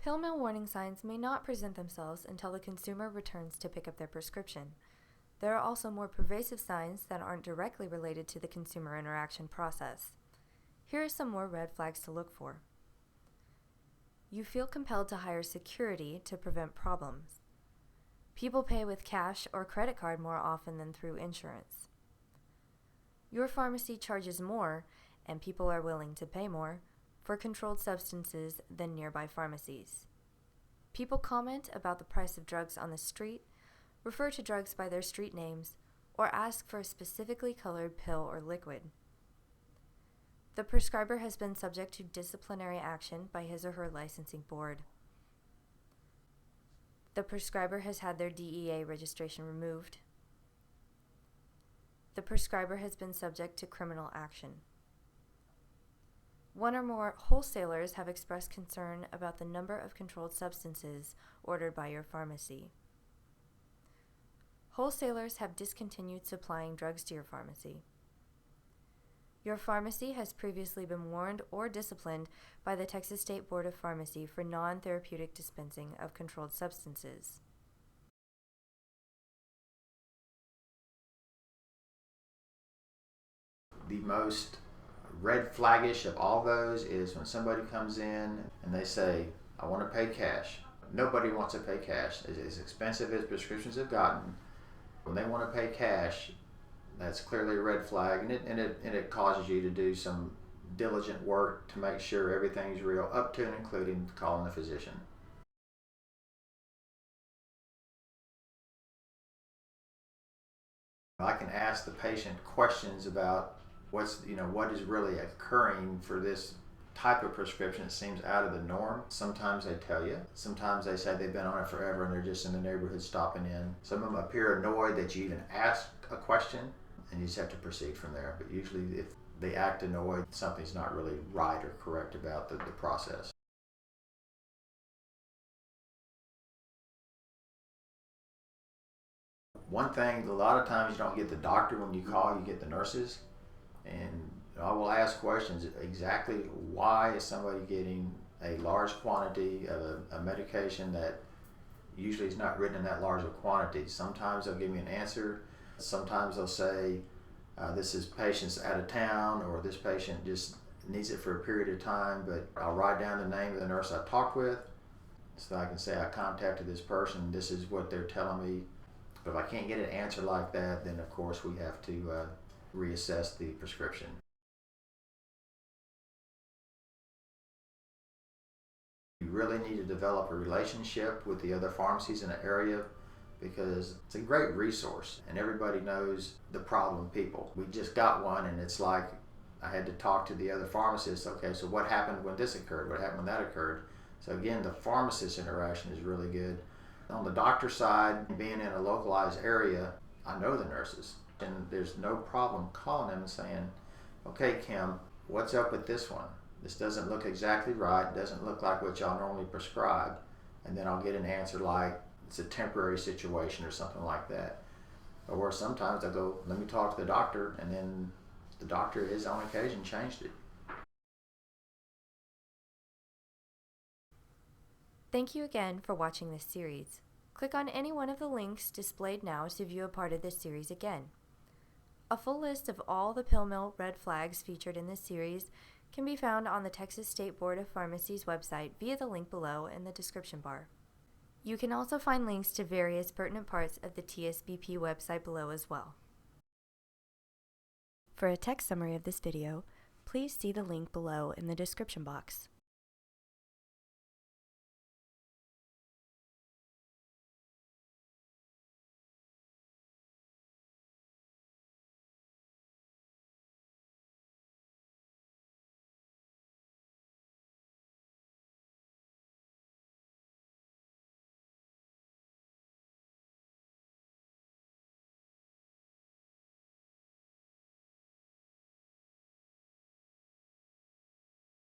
Pill mill warning signs may not present themselves until the consumer returns to pick up their prescription. There are also more pervasive signs that aren't directly related to the consumer interaction process. Here are some more red flags to look for. You feel compelled to hire security to prevent problems. People pay with cash or credit card more often than through insurance. Your pharmacy charges more, and people are willing to pay more, for controlled substances than nearby pharmacies. People comment about the price of drugs on the street, refer to drugs by their street names, or ask for a specifically colored pill or liquid. The prescriber has been subject to disciplinary action by his or her licensing board. The prescriber has had their DEA registration removed. The prescriber has been subject to criminal action. One or more wholesalers have expressed concern about the number of controlled substances ordered by your pharmacy. Wholesalers have discontinued supplying drugs to your pharmacy. Your pharmacy has previously been warned or disciplined by the Texas State Board of Pharmacy for non-therapeutic dispensing of controlled substances. The most red flaggish of all those is when somebody comes in and they say, I want to pay cash. Nobody wants to pay cash. As expensive as prescriptions have gotten, when they want to pay cash, that's clearly a red flag, and it causes you to do some diligent work to make sure everything's real, up to and including calling the physician. I can ask the patient questions about what is really occurring for this type of prescription. It seems out of the norm. Sometimes they tell you. Sometimes they say they've been on it forever and they're just in the neighborhood stopping in. Some of them appear annoyed that you even asked a question, and you just have to proceed from there. But usually if they act annoyed, something's not really right or correct about the process. One thing, a lot of times you don't get the doctor when you call, you get the nurses. And I will ask questions, exactly why is somebody getting a large quantity of a medication that usually is not written in that large of quantities. Sometimes they'll give me an answer. Sometimes they'll say, this is patient's out of town, or this patient just needs it for a period of time, but I'll write down the name of the nurse I talked with so I can say I contacted this person, this is what they're telling me. But if I can't get an answer like that, then of course we have to reassess the prescription. You really need to develop a relationship with the other pharmacies in the area, because it's a great resource and everybody knows the problem people. We just got one, and it's like I had to talk to the other pharmacists. Okay, so what happened when this occurred? What happened when that occurred? So again, the pharmacist interaction is really good. On the doctor side, being in a localized area, I know the nurses, and there's no problem calling them and saying, okay, Kim, what's up with this one? This doesn't look exactly right. It doesn't look like what y'all normally prescribe. And then I'll get an answer like it's a temporary situation or something like that. Or sometimes I go, let me talk to the doctor, and then the doctor has on occasion changed it. Thank you again for watching this series. Click on any one of the links displayed now to view a part of this series again. A full list of all the pill mill red flags featured in this series can be found on the Texas State Board of Pharmacy's website via the link below in the description bar. You can also find links to various pertinent parts of the TSBP website below as well. For a text summary of this video, please see the link below in the description box.